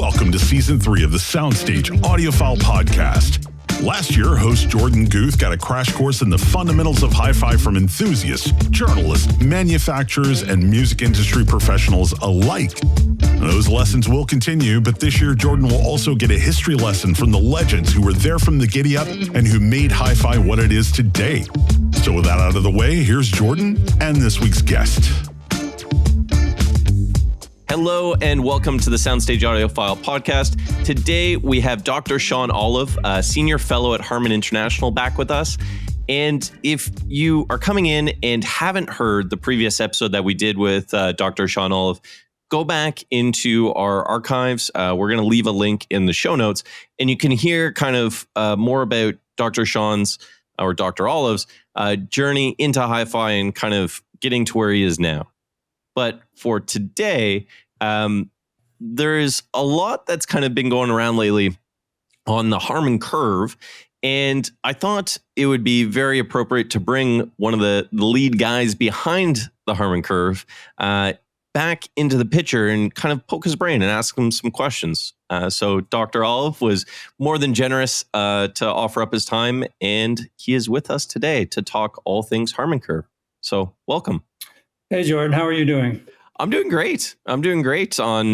Welcome to Season 3 of the Soundstage Audiophile Podcast. Last year, host Jorden Guth got a crash course in the fundamentals of hi-fi from enthusiasts, journalists, manufacturers, and music industry professionals alike. Those lessons will continue, but this year, Jorden will also get a history lesson from the legends who were there from the giddy-up and who made hi-fi what it is today. So with that out of the way, here's Jorden and this week's guest. Hello and welcome to the Soundstage Audiophile Podcast. Today we have Dr. Sean Olive, a senior fellow at Harman International, back with us. And if you are coming in and haven't heard the previous episode that we did with Dr. Sean Olive, go back into our archives. We're going to leave a link in the show notes, and you can hear kind of more about Dr. Sean's or Dr. Olive's journey into hi-fi and kind of getting to where he is now. But for today, there's a lot that's kind of been going around lately on the Harman curve. And I thought it would be very appropriate to bring one of the lead guys behind the Harman curve back into the picture and kind of poke his brain and ask him some questions. So Dr. Olive was more than generous to offer up his time, and he is with us today to talk all things Harman curve. So welcome. Hey, Jorden, how are you doing? I'm doing great. On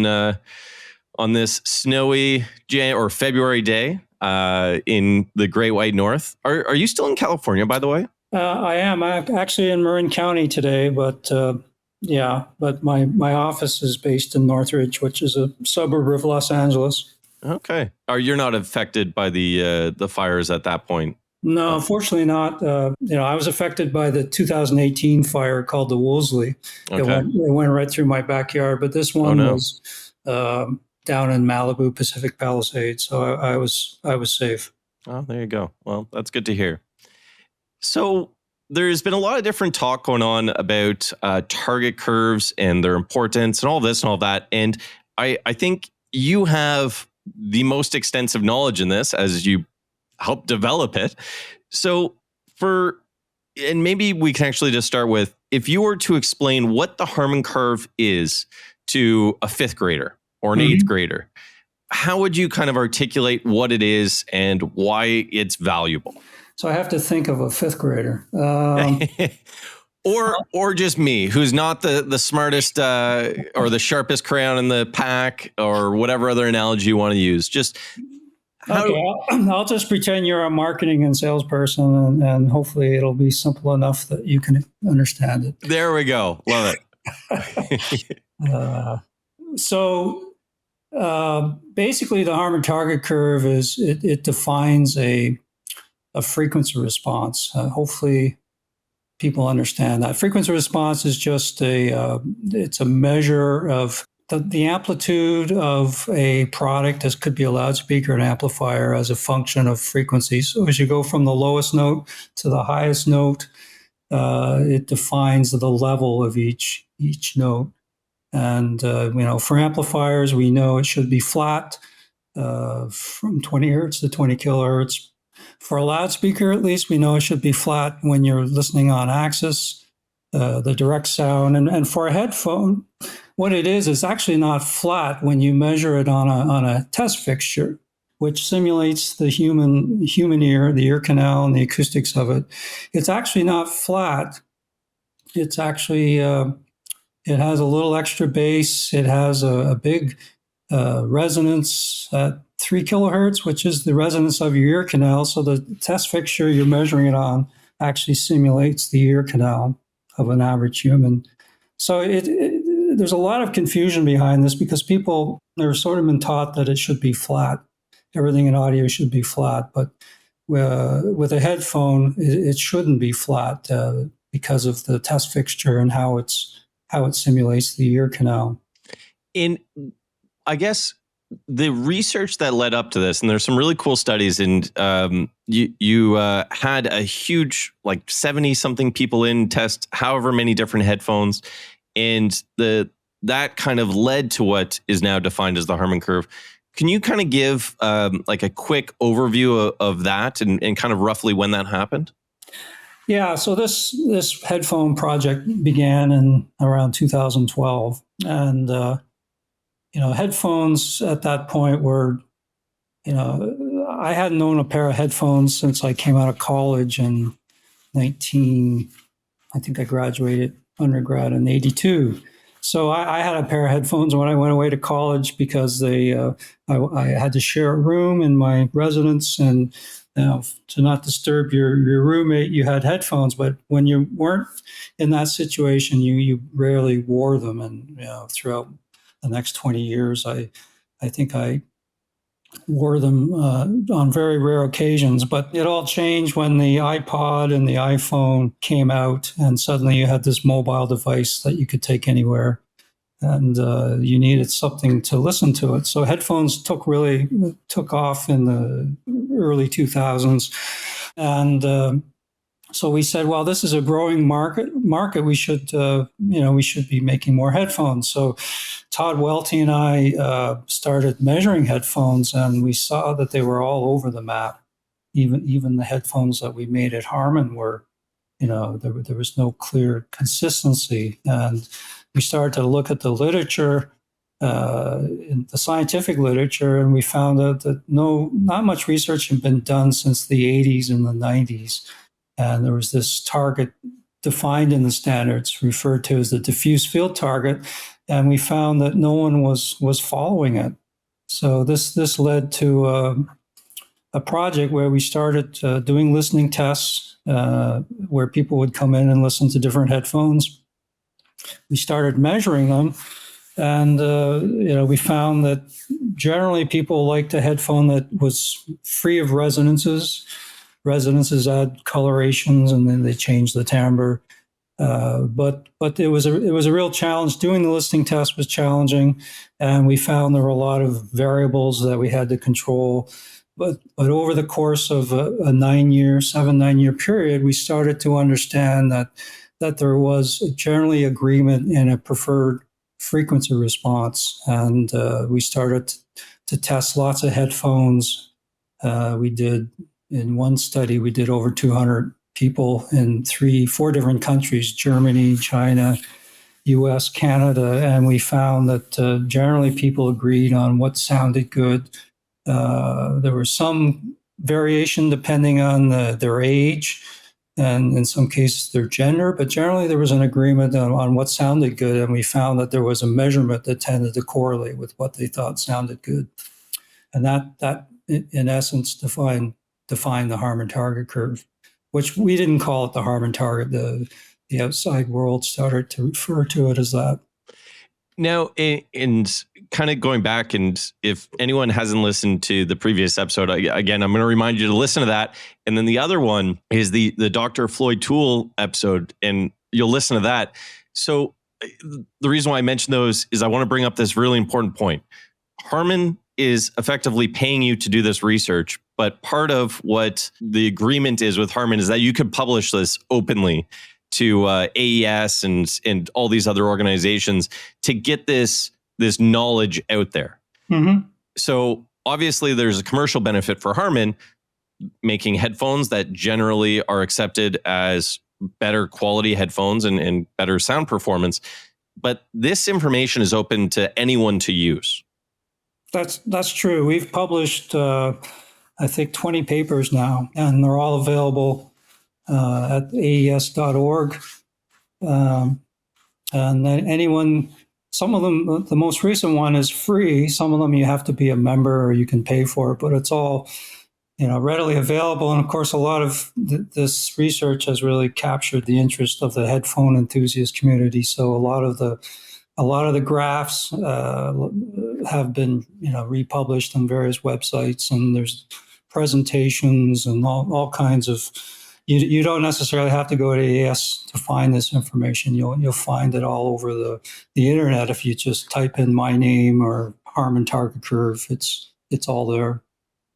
this snowy February day in the Great White North. Are you still in California, by the way? I am. I'm actually in Marin County today, but my office is based in Northridge, which is a suburb of Los Angeles. Okay. You're not affected by the fires at that point? No, fortunately not. I was affected by the 2018 fire called the Woolsey. Okay. It went right through my backyard, but this one was down in Malibu, Pacific Palisades, so I was safe. Oh, there you go. Well, that's good to hear. So there's been a lot of different talk going on about target curves and their importance and all this and all that. And I think you have the most extensive knowledge in this as you help develop it. So and maybe we can actually just start with, if you were to explain what the Harman curve is to a fifth grader or an eighth grader, how would you kind of articulate what it is and why it's valuable? So I have to think of a fifth grader. Or just me, who's not the smartest or the sharpest crayon in the pack, or whatever other analogy you want to use. Just I'll just pretend you're a marketing and salesperson, and hopefully it'll be simple enough that you can understand it. There we go. Love it. Basically, the Harman target curve it defines a frequency response. Hopefully, people understand that frequency response is just it's a measure of the amplitude of a product. This could be a loudspeaker, an amplifier, as a function of frequency. So as you go from the lowest note to the highest note, it defines the level of each note. And for amplifiers, we know it should be flat from 20 hertz to 20 kilohertz. For a loudspeaker, at least, we know it should be flat when you're listening on axis, the direct sound. And for a headphone, what it is actually not flat when you measure it on a test fixture, which simulates the human ear, the ear canal, and the acoustics of it. It's actually not flat. It's actually it has a little extra bass. It has a big resonance at 3 kilohertz, which is the resonance of your ear canal. So the test fixture you're measuring it on actually simulates the ear canal of an average human. So there's a lot of confusion behind this because people are sort of been taught that it should be flat. Everything in audio should be flat, but with a headphone, it shouldn't be flat because of the test fixture and how it simulates the ear canal. In, I guess, the research that led up to this, and there's some really cool studies, and you had a huge, 70 something people in test however many different headphones, and that kind of led to what is now defined as the Harman curve. Can you kind of give a quick overview of that and kind of roughly when that happened? Yeah, so this headphone project began in around 2012, and headphones at that point were, I hadn't owned a pair of headphones since I came out of college in I think I graduated undergrad in 82. So I had a pair of headphones when I went away to college because I had to share a room in my residence, and to not disturb your roommate, you had headphones. But when you weren't in that situation, you rarely wore them. And throughout the next 20 years, I think I wore them on very rare occasions. But it all changed when the iPod and the iPhone came out, and suddenly you had this mobile device that you could take anywhere, and you needed something to listen to it. So headphones took off in the early 2000s, and so we said, well, this is a growing market. We should be making more headphones. So Todd Welty and I started measuring headphones, and we saw that they were all over the map. Even the headphones that we made at Harman were, there was no clear consistency. And we started to look at the literature, in the scientific literature, and we found out that not much research had been done since the 80s and the 90s. And there was this target defined in the standards referred to as the diffuse field target. And we found that no one was following it. So this led to a project where we started doing listening tests, where people would come in and listen to different headphones. We started measuring them, and we found that generally people liked a headphone that was free of resonances. Resonances add colorations, and then they change the timbre. But it was a real challenge. Doing the listening test was challenging, and we found there were a lot of variables that we had to control. But over the course of a 7-9 year period, we started to understand that there was generally agreement in a preferred frequency response, and we started to test lots of headphones. In one study, we did over 200 people in 4 different countries: Germany, China, US, Canada. And we found that generally people agreed on what sounded good. There was some variation depending on their age and in some cases their gender, but generally there was an agreement on what sounded good. And we found that there was a measurement that tended to correlate with what they thought sounded good. And that in essence defined the Harman target curve, which we didn't call it the Harman target. The outside world started to refer to it as that. Now, and kind of going back, and if anyone hasn't listened to the previous episode, again, I'm going to remind you to listen to that. And then the other one is the Dr. Floyd Toole episode, and you'll listen to that. So the reason why I mention those is I want to bring up this really important point. Harman is effectively paying you to do this research, but part of what the agreement is with Harman is that you could publish this openly to AES and all these other organizations to get this knowledge out there. Mm-hmm. So obviously there's a commercial benefit for Harman making headphones that generally are accepted as better quality headphones and better sound performance. But this information is open to anyone to use. That's true. We've published, I think, 20 papers now, and they're all available at aes.org. And then anyone, some of them, the most recent one is free. Some of them you have to be a member or you can pay for it, but it's all, readily available. And of course, a lot of this research has really captured the interest of the headphone enthusiast community. So a lot of the graphs have been, republished on various websites, and there's presentations and all kinds of. You don't necessarily have to go to AES to find this information. You'll find it all over the internet if you just type in my name or Harman target curve. It's all there.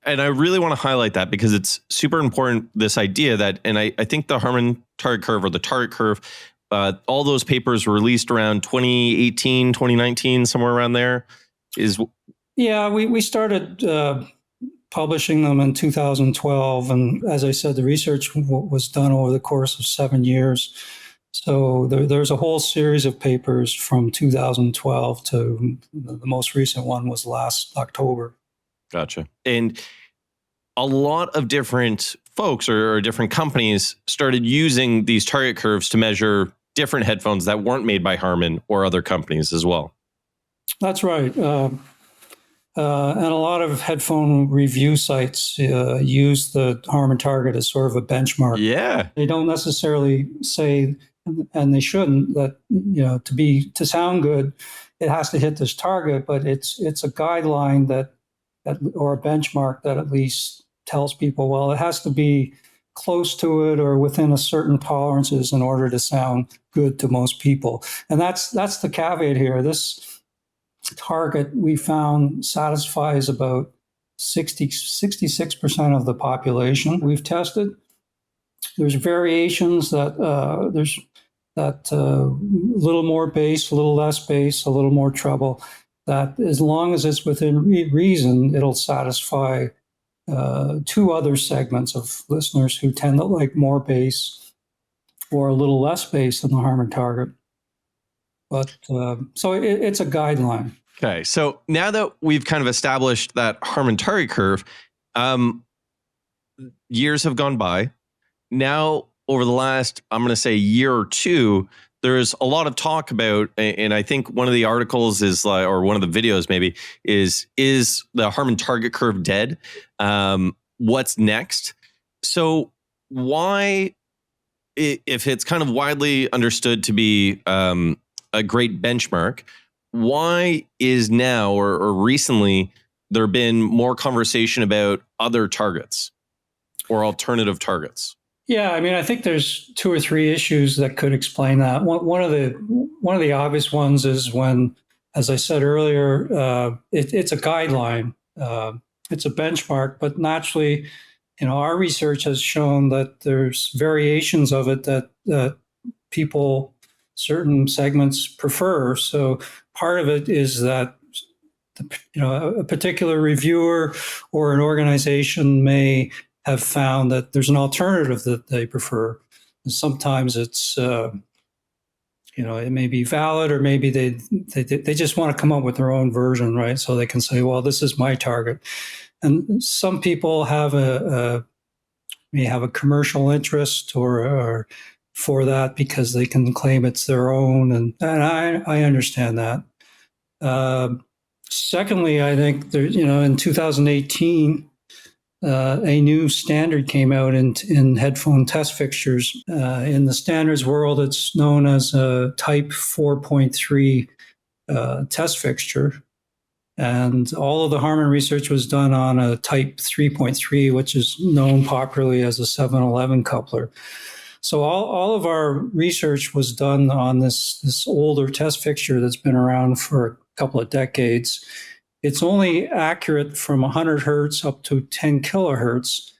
And I really want to highlight that because it's super important, this idea that, and I think the Harman target curve or the target curve, all those papers were released around 2018, 2019, somewhere around there. Yeah, we started publishing them in 2012. And as I said, the research was done over the course of 7 years. So there's a whole series of papers from 2012 to the most recent one was last October. Gotcha. And a lot of different folks or different companies started using these target curves to measure different headphones that weren't made by Harman or other companies as well. That's right. And a lot of headphone review sites use the Harman target as sort of a benchmark. Yeah. They don't necessarily say, and they shouldn't, that to sound good, it has to hit this target, but it's a guideline that or a benchmark that at least tells people, well, it has to be close to it or within a certain tolerances in order to sound good to most people. And that's the caveat here. This target we found satisfies about 66% of the population we've tested. There's variations that there's little more bass, a little less bass, a little more treble, that as long as it's within reason, it'll satisfy two other segments of listeners who tend to like more bass or a little less bass than the Harman target. But so it's a guideline. Okay. So now that we've kind of established that Harman target curve, years have gone by. Now, over the last, I'm going to say year or two, there's a lot of talk about, and I think one of the articles is like, or one of the videos maybe is the Harman target curve dead? What's next? So why, if it's kind of widely understood to be a great benchmark, why is now or recently there been more conversation about other targets or alternative targets? Yeah, I mean, I think there's two or three issues that could explain that. One of the obvious ones is when, as I said earlier, it's a guideline, it's a benchmark, but naturally, our research has shown that there's variations of it that people, certain segments prefer. So part of it is that a particular reviewer or an organization may have found that there's an alternative that they prefer. And sometimes it's it may be valid, or maybe they just want to come up with their own version, right? So they can say, well, this is my target. And some people have may have a commercial interest or for that because they can claim it's their own, and I understand that. Secondly, I think there, in 2018. A new standard came out in headphone test fixtures. In the standards world, it's known as a Type 4.3 test fixture. And all of the Harman research was done on a Type 3.3, which is known popularly as a 711 coupler. So all of our research was done on this older test fixture that's been around for a couple of decades. It's only accurate from 100 hertz up to 10 kilohertz.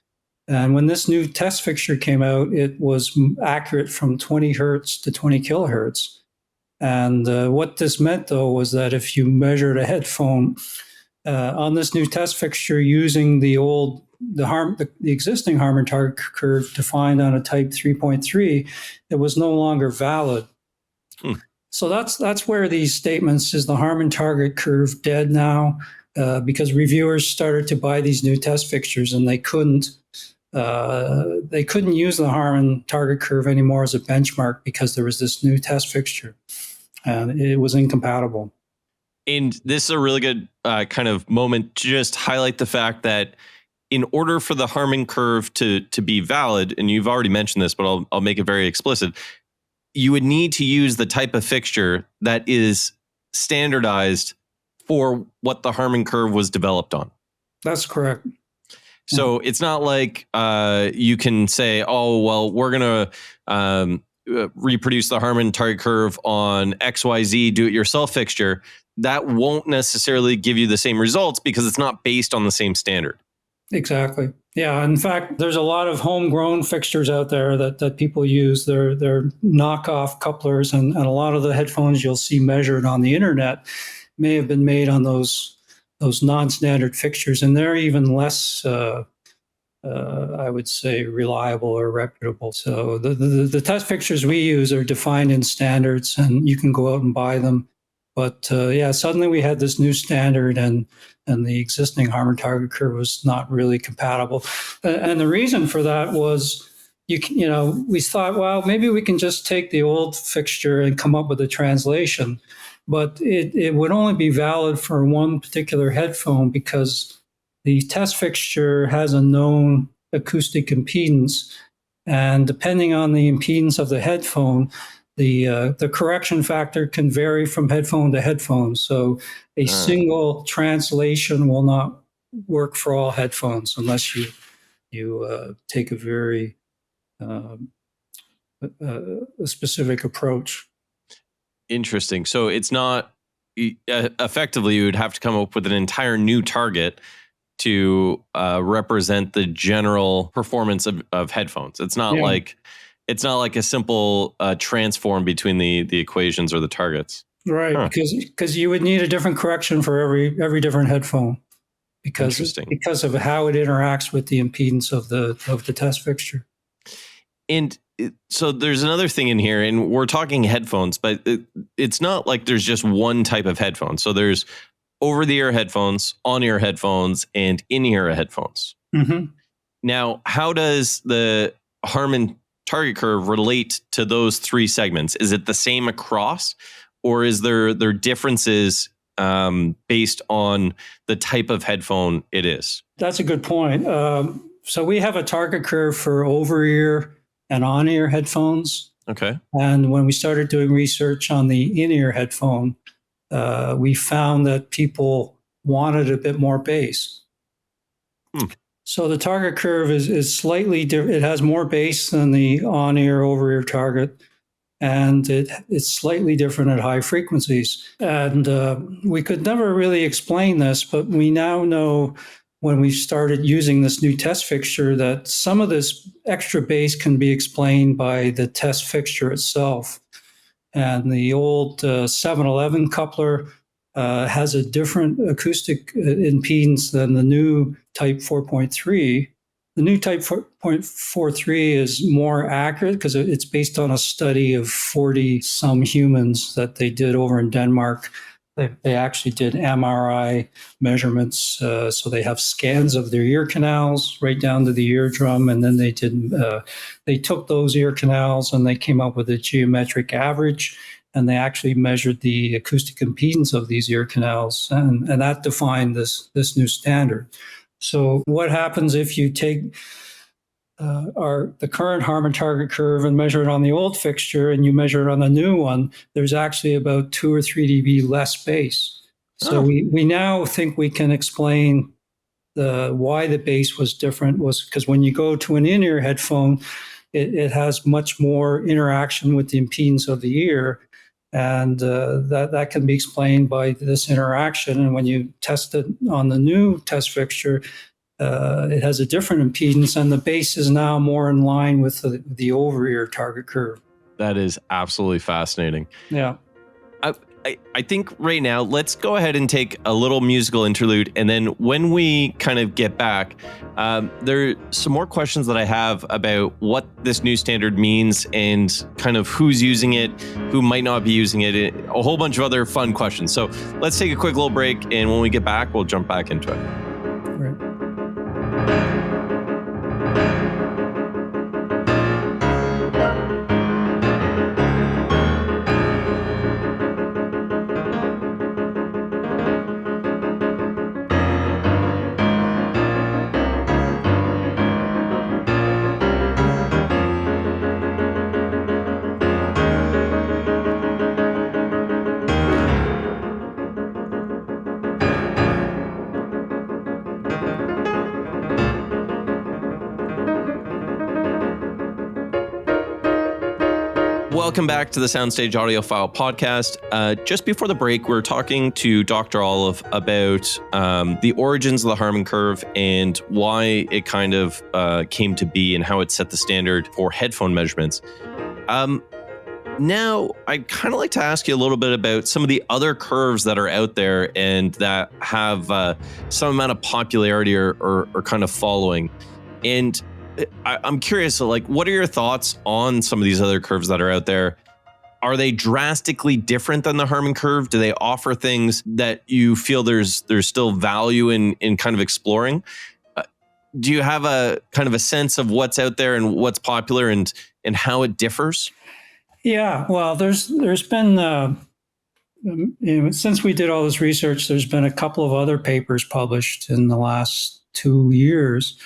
And when this new test fixture came out, it was accurate from 20 hertz to 20 kilohertz. And what this meant, though, was that if you measured a headphone on this new test fixture using the existing Harman target curve defined on a Type 3.3, it was no longer valid. So that's where these statements, is the Harman target curve dead now? Because reviewers started to buy these new test fixtures, and they couldn't use the Harman target curve anymore as a benchmark because there was this new test fixture, and it was incompatible. And this is a really good kind of moment to just highlight the fact that in order for the Harman curve to be valid, and you've already mentioned this, but I'll make it very explicit, you would need to use the type of fixture that is standardized for what the Harman curve was developed on. That's correct. So it's not like you can say, oh, well, we're going to reproduce the Harman target curve on XYZ do-it-yourself fixture. That won't necessarily give you the same results because it's not based on the same standard. Exactly. Yeah. In fact, there's a lot of homegrown fixtures out there that people use. They're knockoff couplers, and a lot of the headphones you'll see measured on the internet may have been made on those non-standard fixtures, and they're even less I would say, reliable or reputable. So the test fixtures we use are defined in standards, and you can go out and buy them. But suddenly we had this new standard, and the existing Harman target curve was not really compatible. And the reason for that was, we thought, well, maybe we can just take the old fixture and come up with a translation. But it would only be valid for one particular headphone, because the test fixture has a known acoustic impedance, and depending on the impedance of the headphone, the correction factor can vary from headphone to headphone. So a single translation will not work for all headphones unless you take a very a specific approach. Interesting. So it's not effectively, you would have to come up with an entire new target to represent the general performance of headphones. It's not like a simple transform between the equations or the targets. Right, because you would need a different correction for every different headphone, because of how it interacts with the impedance of the test fixture. And so there's another thing in here, and we're talking headphones, but it's not like there's just one type of headphone. So there's over-the-ear headphones, on-ear headphones, and in-ear headphones. Mm-hmm. Now, how does the Harman target curve relate to those three segments? Is it the same across, or is there differences based on the type of headphone it is? That's a good point. So we have a target curve for over-ear and on-ear headphones. Okay. And when we started doing research on the in-ear headphone, we found that people wanted a bit more bass. So the target curve is slightly different. It has more bass than the on-ear, over-ear target, and it's slightly different at high frequencies. And we could never really explain this, but we now know, when we started using this new test fixture, that some of this extra bass can be explained by the test fixture itself. And the old 711 coupler has a different acoustic impedance than the new Type 4.3. The new Type 4.43 is more accurate because it's based on a study of 40-some humans that they did over in Denmark. They actually did MRI measurements, so they have scans of their ear canals right down to the eardrum, and then they took those ear canals and they came up with a geometric average, and they actually measured the acoustic impedance of these ear canals, and that defined this new standard. So what happens if you take the current Harman target curve and measure it on the old fixture, and you measure it on the new one? There's actually about 2 or 3 dB less bass. So we now think we can explain why the bass was different, was because when you go to an in-ear headphone, it has much more interaction with the impedance of the ear, and that can be explained by this interaction. And when you test it on the new test fixture, it has a different impedance, and the bass is now more in line with the over-ear target curve. That is absolutely fascinating. Yeah. I think right now, let's go ahead and take a little musical interlude. And then when we kind of get back, there are some more questions that I have about what this new standard means and kind of who's using it, who might not be using it, a whole bunch of other fun questions. So let's take a quick little break. And when we get back, we'll jump back into it. Right. Welcome back to the Soundstage Audiophile podcast. Just before the break, we were talking to Dr. Olive about the origins of the Harman curve and why it kind of came to be and how it set the standard for headphone measurements. Now, I'd kind of like to ask you a little bit about some of the other curves that are out there and that have some amount of popularity or kind of following. And I'm curious, like, what are your thoughts on some of these other curves that are out there? Are they drastically different than the Harman curve? Do they offer things that you feel there's still value in kind of exploring? Do you have a kind of a sense of what's out there and what's popular and how it differs? Yeah, well, there's been since we did all this research, there's been a couple of other papers published in the last 2 years.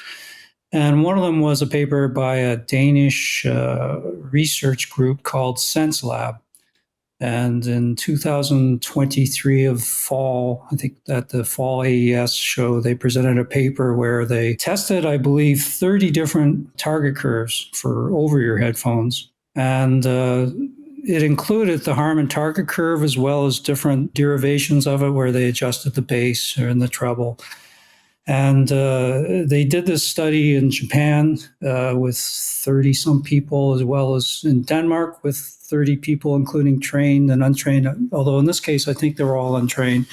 And one of them was a paper by a Danish research group called SenseLab. And in 2023 of fall, I think at the fall AES show, they presented a paper where they tested, I believe, 30 different target curves for over-ear headphones. And it included the Harman target curve as well as different derivations of it where they adjusted the bass or in the treble. And they did this study in Japan with 30-some people, as well as in Denmark with 30 people, including trained and untrained, although in this case, I think they were all untrained.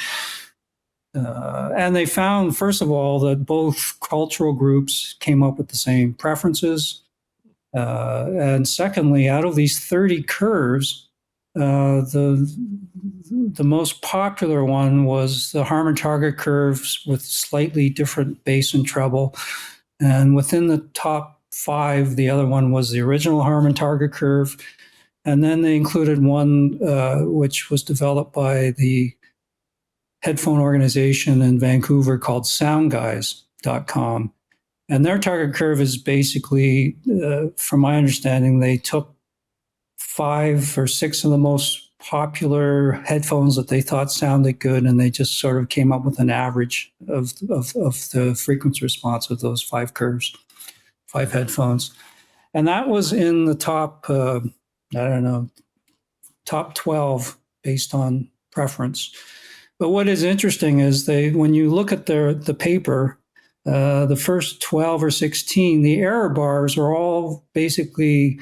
And they found, first of all, that both cultural groups came up with the same preferences. And secondly, out of these 30 curves, the most popular one was the Harman target curves with slightly different bass and treble. And within the top 5, the other one was the original Harman target curve. And then they included one which was developed by the headphone organization in Vancouver called soundguys.com. And their target curve is basically, from my understanding, they took 5 or 6 of the most popular headphones that they thought sounded good, and they just sort of came up with an average of the frequency response of those 5 curves, 5 headphones. And that was in the top, top 12 based on preference. But what is interesting is when you look at the paper, the first 12 or 16, the error bars are all basically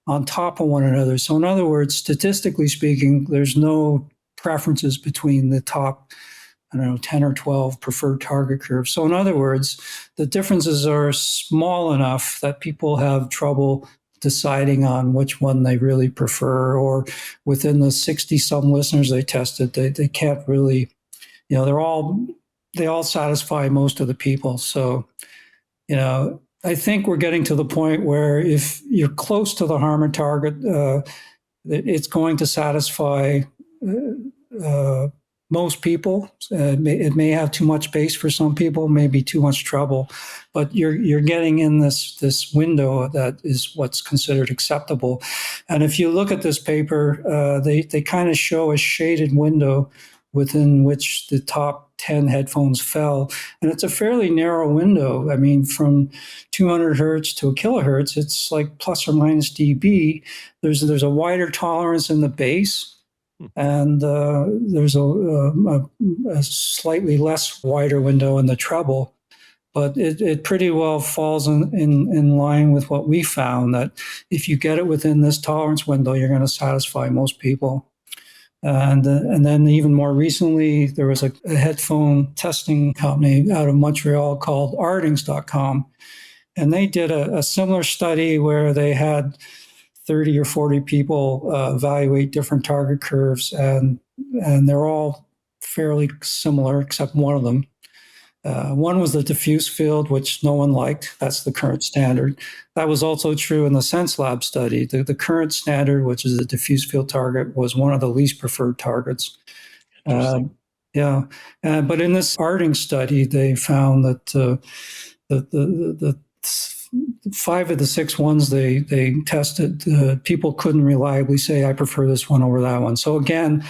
on top of one another. So in other words, statistically speaking, there's no preferences between the top, 10 or 12 preferred target curves. So in other words, the differences are small enough that people have trouble deciding on which one they really prefer, or within the 60-some listeners they tested, they can't really, they all satisfy most of the people. So, I think we're getting to the point where if you're close to the Harman target, it's going to satisfy most people. It may have too much bass for some people, maybe too much treble, but you're getting in this window that is what's considered acceptable. And if you look at this paper, they kind of show a shaded window within which the top 10 headphones fell. And it's a fairly narrow window. I mean, from 200 hertz to a kilohertz, it's like plus or minus dB. There's a wider tolerance in the bass, and there's a slightly less wider window in the treble. But it pretty well falls in line with what we found, that if you get it within this tolerance window, you're going to satisfy most people. And then even more recently, there was a headphone testing company out of Montreal called Ardings.com. And they did a similar study where they had 30 or 40 people evaluate different target curves. And they're all fairly similar, except one of them. One was the diffuse field, which no one liked. That's the current standard. That was also true in the SenseLab study. The current standard, which is the diffuse field target, was one of the least preferred targets. But in this Arding study, they found that the 5 of the 6 ones they tested, people couldn't reliably say, I prefer this one over that one. So again,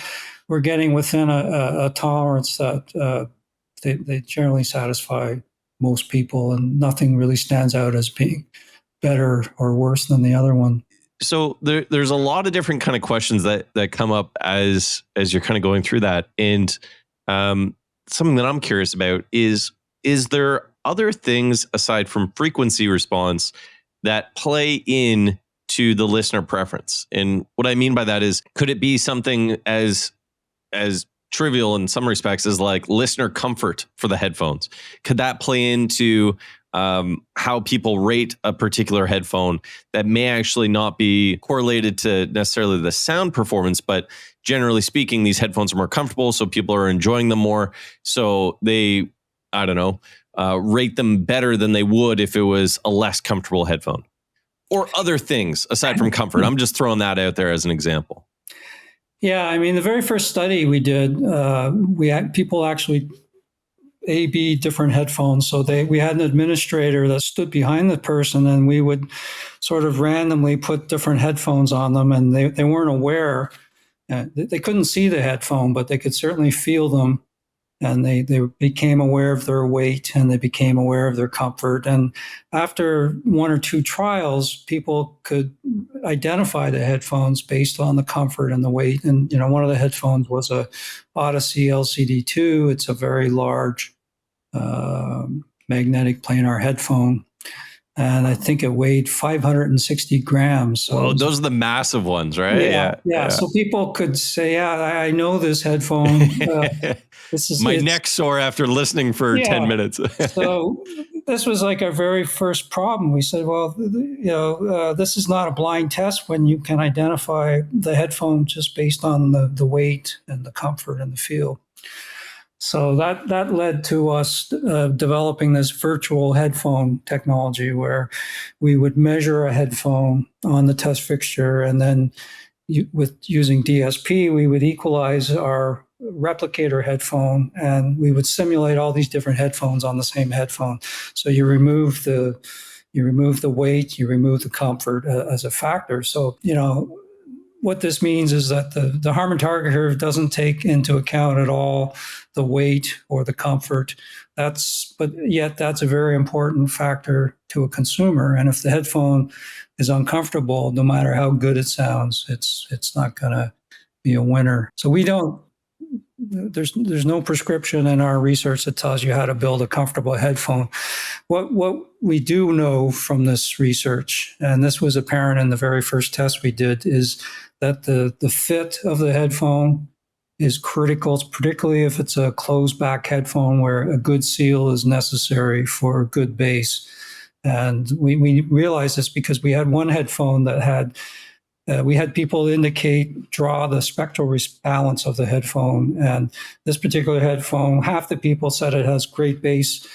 we're getting within a tolerance that they generally satisfy most people, and nothing really stands out as being better or worse than the other one. So there's a lot of different kind of questions that come up as you're kind of going through that. And something that I'm curious about is there other things aside from frequency response that play in to the listener preference? And what I mean by that is, could it be something as trivial in some respects as like listener comfort for the headphones? Could that play into how people rate a particular headphone that may actually not be correlated to necessarily the sound performance, but generally speaking, these headphones are more comfortable, so people are enjoying them more. So they, I don't know, rate them better than they would if it was a less comfortable headphone. Or other things aside from comfort. I'm just throwing that out there as an example. Yeah, I mean, the very first study we did, we had people actually A/B different headphones. So we had an administrator that stood behind the person, and we would sort of randomly put different headphones on them, and they weren't aware. They couldn't see the headphone, but they could certainly feel them. And they became aware of their weight, and they became aware of their comfort. And after one or two trials, people could identify the headphones based on the comfort and the weight. And, one of the headphones was a Odyssey LCD2. It's a very large magnetic planar headphone. And I think it weighed 560 grams. So well, those are the massive ones, right? Yeah. So people could say, I know this headphone. My neck's sore after listening for 10 minutes. So this was like our very first problem. We said, well, this is not a blind test when you can identify the headphone just based on the weight and the comfort and the feel. So that led to us developing this virtual headphone technology where we would measure a headphone on the test fixture, and then using DSP, we would equalize our replicator headphone, and we would simulate all these different headphones on the same headphone. So you remove the weight, you remove the comfort as a factor. So, what this means is that the Harman target curve doesn't take into account at all the weight or the comfort. But yet that's a very important factor to a consumer. And if the headphone is uncomfortable, no matter how good it sounds, it's not going to be a winner. So there's no prescription in our research that tells you how to build a comfortable headphone. What we do know from this research, and this was apparent in the very first test we did, is that the fit of the headphone is critical, particularly if it's a closed back headphone where a good seal is necessary for a good bass. And we realized this because we had one headphone that had we had people draw the spectral balance of the headphone. And this particular headphone, half the people said it has great bass.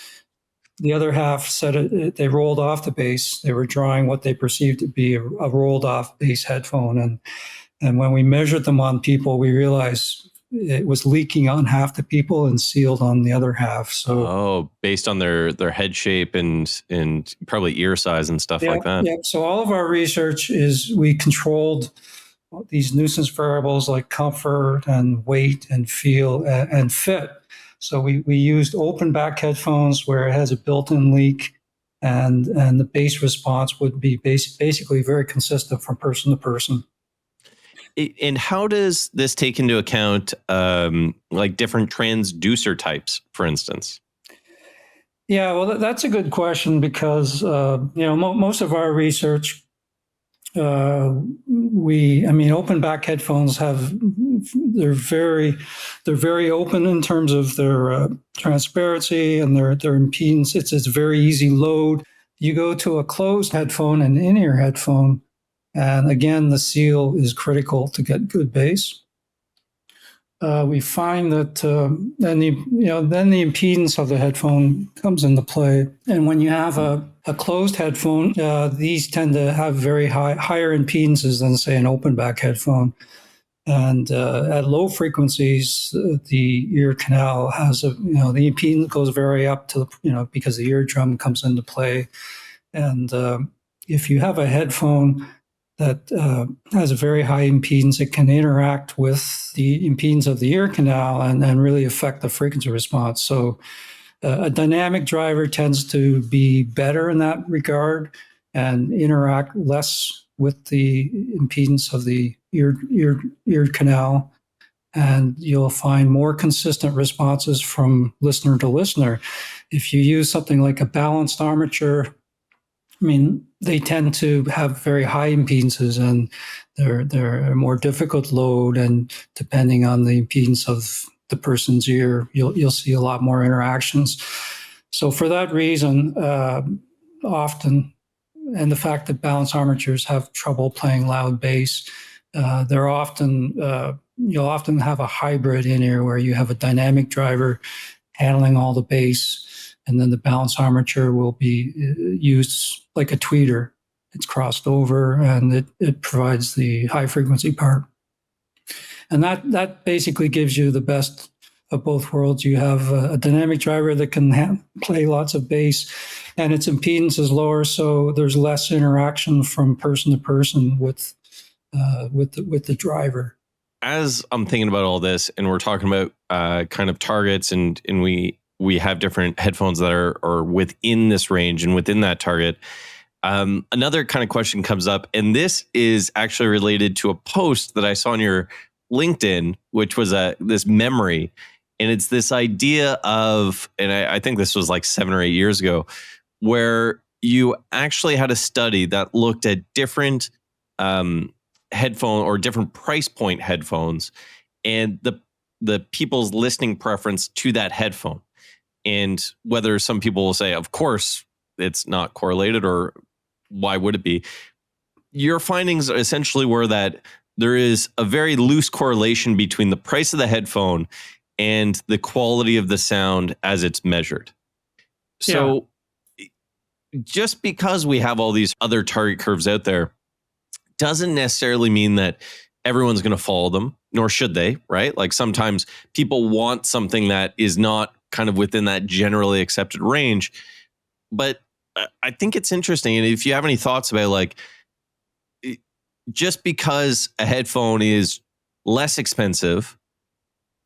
The other half said they rolled off the bass. They were drawing what they perceived to be a rolled off bass headphone. And when we measured them on people, we realized it was leaking on half the people and sealed on the other half. So, based on their head shape and probably ear size and stuff like that. Yeah. So all of our research is we controlled these nuisance variables like comfort and weight and feel and fit. So we used open back headphones where it has a built-in leak, and the bass response would be basically very consistent from person to person. And how does this take into account like different transducer types, for instance? Yeah, well, that's a good question because most of our research, open back headphones they're very open in terms of their transparency and their impedance. It's a very easy load. You go to a closed headphone, an in-ear headphone, and again, the seal is critical to get good bass. We find that then the impedance of the headphone comes into play. And when you have a closed headphone, these tend to have very higher impedances than, say, an open back headphone. And at low frequencies, the ear canal has the impedance goes very up to because the eardrum comes into play. And if you have a headphone that has a very high impedance, it can interact with the impedance of the ear canal and really affect the frequency response. So a dynamic driver tends to be better in that regard and interact less with the impedance of the ear canal. And you'll find more consistent responses from listener to listener. If you use something like a balanced armature, they tend to have very high impedances, and they're a more difficult load. And depending on the impedance of the person's ear, you'll see a lot more interactions. So for that reason, often, and the fact that balance armatures have trouble playing loud bass, they're often you'll often have a hybrid in-ear where you have a dynamic driver handling all the bass, and then the balance armature will be used like a tweeter. It's crossed over, and it provides the high frequency part. And that basically gives you the best of both worlds. You have a dynamic driver that can play lots of bass, and its impedance is lower, so there's less interaction from person to person with the driver. As I'm thinking about all this, and we're talking about kind of targets, and we have different headphones that are within this range and within that target. Another kind of question comes up, and this is actually related to a post that I saw on your LinkedIn, which was this memory, and it's this idea of, and I think this was like 7 or 8 years ago, where you actually had a study that looked at different headphone or different price point headphones and the people's listening preference to that headphone, and whether some people will say, of course, it's not correlated, or why would it be? Your findings essentially were that there is a very loose correlation between the price of the headphone and the quality of the sound as it's measured. So just because we have all these other target curves out there doesn't necessarily mean that everyone's going to follow them, nor should they, right? Like sometimes people want something that is not kind of within that generally accepted range. But I think it's interesting. And if you have any thoughts about, like, just because a headphone is less expensive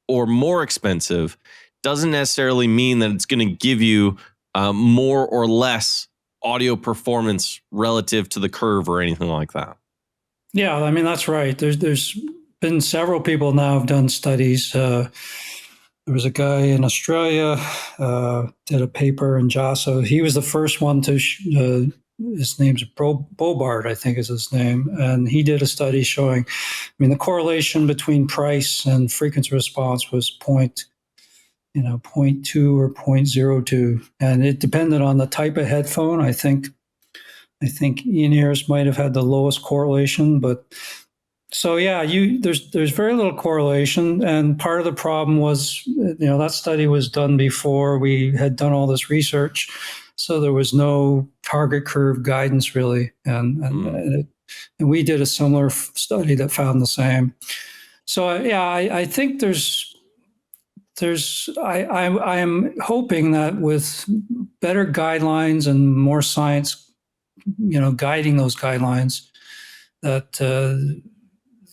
or more expensive doesn't necessarily mean that it's going to give you more or less audio performance relative to the curve or anything like that. Yeah, I mean, that's right. There's been several people now have done studies. There was a guy in Australia, did a paper in JASA. He was the first one to, his name's Bobart, I think is his name. And he did a study showing, I mean, the correlation between price and frequency response was 0.2 or 0.02. And it depended on the type of headphone. I think in-ears might have had the lowest correlation, but so yeah, there's very little correlation, and part of the problem was, that study was done before we had done all this research, so there was no target curve guidance really, and we did a similar study that found the same. So I think I am hoping that with better guidelines and more science, guiding those guidelines, that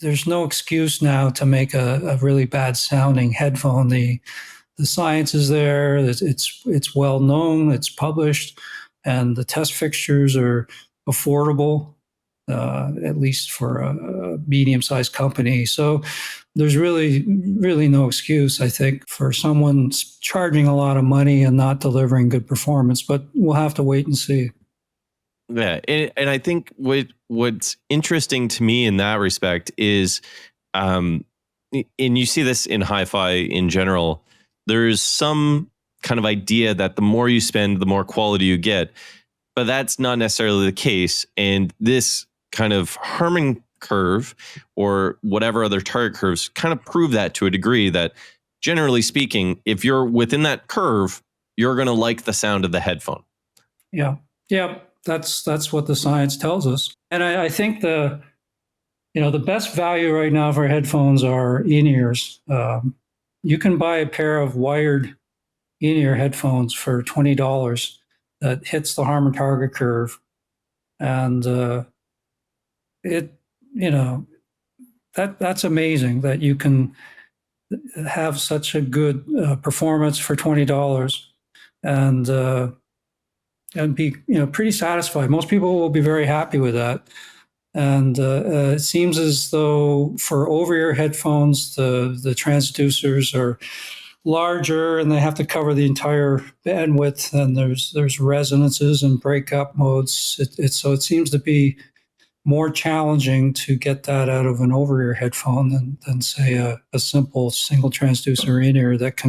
there's no excuse now to make a really bad sounding headphone. The science is there. It's well known. It's published, and the test fixtures are affordable, at least for a medium-sized company. So there's really no excuse, I think, for someone charging a lot of money and not delivering good performance. But we'll have to wait and see. Yeah, and I think what's interesting to me in that respect is, and you see this in hi-fi in general, there's some kind of idea that the more you spend, the more quality you get, but that's not necessarily the case. And this kind of Harman curve or whatever other target curves kind of prove that to a degree, that generally speaking, if you're within that curve, you're going to like the sound of the headphone. Yeah. That's what the science tells us. And I think the best value right now for headphones are in-ears. You can buy a pair of wired in-ear headphones for $20 that hits the Harman target curve. And that's amazing that you can have such a good performance for $20 and be pretty satisfied. Most people will be very happy with that. And it seems as though for over-ear headphones, the transducers are larger and they have to cover the entire bandwidth, and there's resonances and breakup modes. So it seems to be more challenging to get that out of an over-ear headphone than say a simple single transducer in-ear that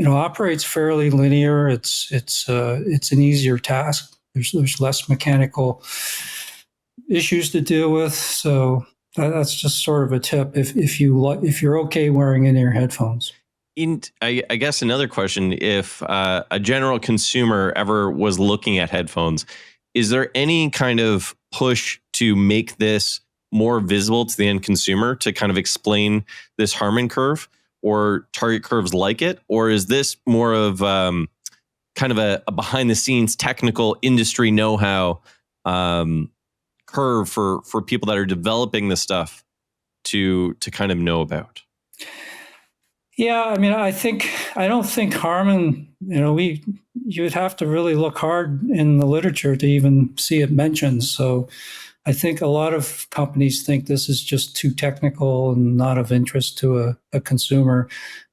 operates fairly linear. It's an easier task. There's less mechanical issues to deal with. So that's just sort of a tip if you're okay wearing in-ear headphones. I guess another question, if a general consumer ever was looking at headphones, is there any kind of push to make this more visible to the end consumer to kind of explain this Harman curve or target curves like it? Or is this more of kind of a behind the scenes technical industry know-how curve for people that are developing this stuff to kind of know about? Yeah, I mean, I don't think Harman, you would have to really look hard in the literature to even see it mentioned. So I think a lot of companies think this is just too technical and not of interest to a consumer.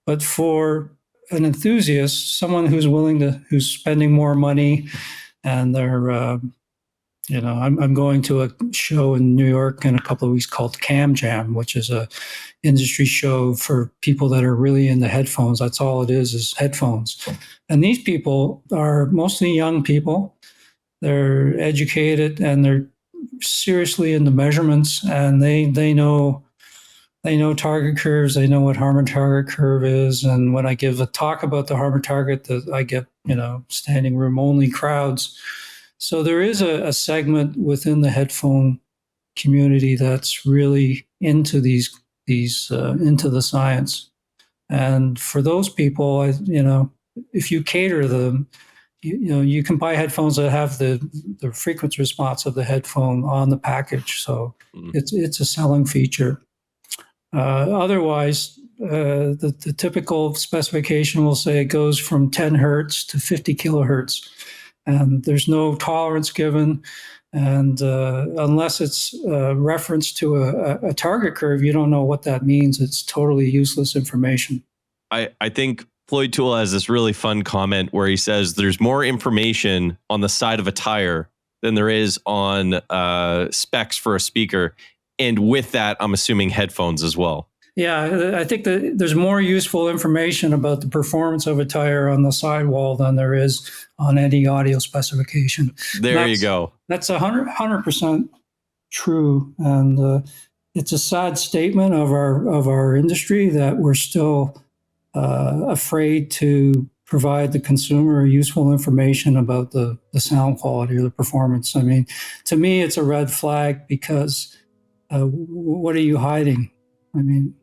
But for an enthusiast, someone who's spending more money, and they're, I'm going to a show in New York in a couple of weeks called Cam Jam, which is a industry show for people that are really into headphones. That's all it is headphones. And these people are mostly young people. They're educated and they're seriously into measurements, and they know target curves. They know what Harman target curve is. And when I give a talk about the Harman target, I get, standing room only crowds. So there is a segment within the headphone community that's really into into the science. And for those people, if you cater them, you can buy headphones that have the frequency response of the headphone on the package. So it's a selling feature. Otherwise, the typical specification will say it goes from 10 hertz to 50 kilohertz. And there's no tolerance given. And unless it's reference to a target curve, you don't know what that means. It's totally useless information. I think Floyd Toole has this really fun comment where he says there's more information on the side of a tire than there is on specs for a speaker. And with that, I'm assuming headphones as well. Yeah, I think that there's more useful information about the performance of a tire on the sidewall than there is on any audio specification. There you go. That's 100% true, and it's a sad statement of our industry that we're still afraid to provide the consumer useful information about the sound quality or the performance. I mean, to me, it's a red flag because what are you hiding? I mean,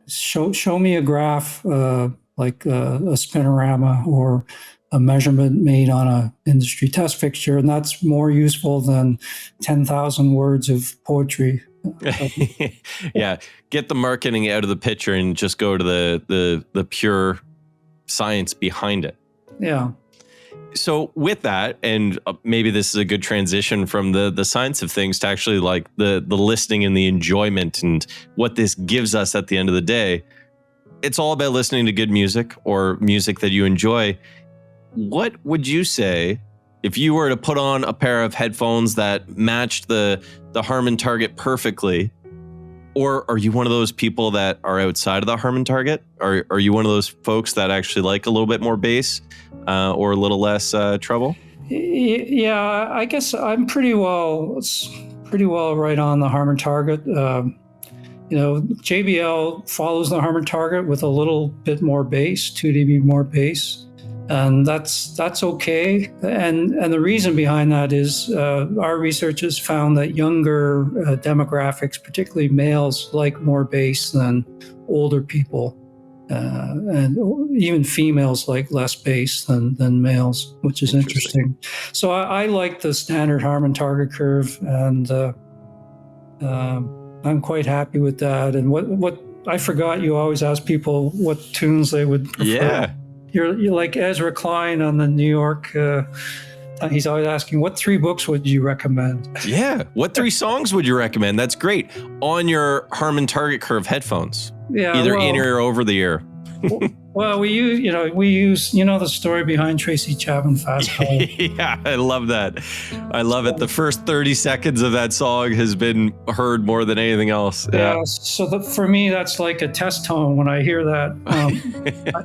show me a graph like a spinorama or a measurement made on a industry test fixture, and that's more useful than 10,000 words of poetry. Yeah, get the marketing out of the picture and just go to the pure science behind it. Yeah. So with that, and maybe this is a good transition from the science of things to actually like the listening and the enjoyment and what this gives us at the end of the day. It's all about listening to good music or music that you enjoy. What would you say if you were to put on a pair of headphones that matched the Harman target perfectly? Or are you one of those people that are outside of the Harman target? Are you one of those folks that actually like a little bit more bass or a little less treble? Yeah, I guess I'm pretty well right on the Harman target. JBL follows the Harman target with a little bit more bass, 2 dB more bass. And that's okay. And the reason behind that is our research has found that younger demographics, particularly males, like more bass than older people. And even females like less bass than males, which is interesting. So I like the standard Harman target curve, and I'm quite happy with that. And what I forgot, you always ask people what tunes they would prefer. Yeah. You're like Ezra Klein on the New York. He's always asking, what 3 books would you recommend? Yeah. What 3 songs would you recommend? That's great. On your Harman target curve headphones. Yeah. Either in or over the ear. Well, we use the story behind Tracy Chapman Fast Car. Yeah, I love that. I love it. The first 30 seconds of that song has been heard more than anything else. Yeah. So for me, that's like a test tone. When I hear that,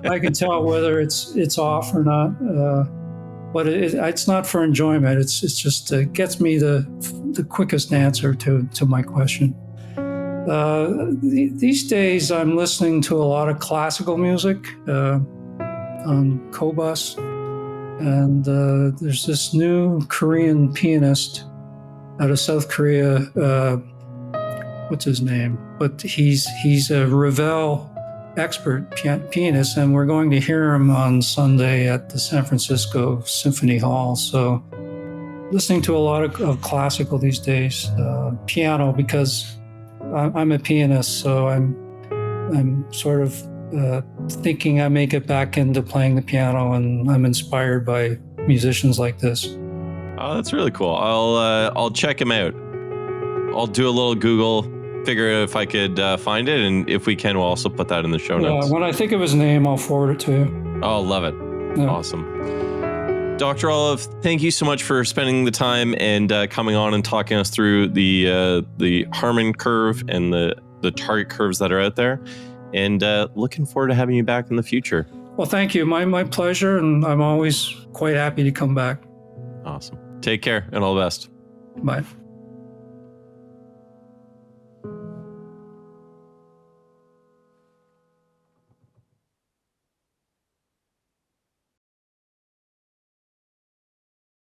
I can tell whether it's off or not. But it's not for enjoyment. It's just gets me the quickest answer to my question. These days, I'm listening to a lot of classical music on Cobus, and there's this new Korean pianist out of South Korea. What's his name? But he's a Ravel expert pianist, and we're going to hear him on Sunday at the San Francisco Symphony Hall. So, listening to a lot of classical these days, piano, because I'm a pianist, so I'm sort of thinking I may get back into playing the piano, and I'm inspired by musicians like this. Oh, that's really cool. I'll check him out. I'll do a little Google, figure out if I could find it, and if we can, we'll also put that in the show notes. When I think of his name, I'll forward it to you. Oh, love it. Yeah. Awesome. Dr. Olive, thank you so much for spending the time and coming on and talking us through the Harman curve and the target curves that are out there. And looking forward to having you back in the future. Well, thank you. My pleasure, and I'm always quite happy to come back. Awesome. Take care and all the best. Bye.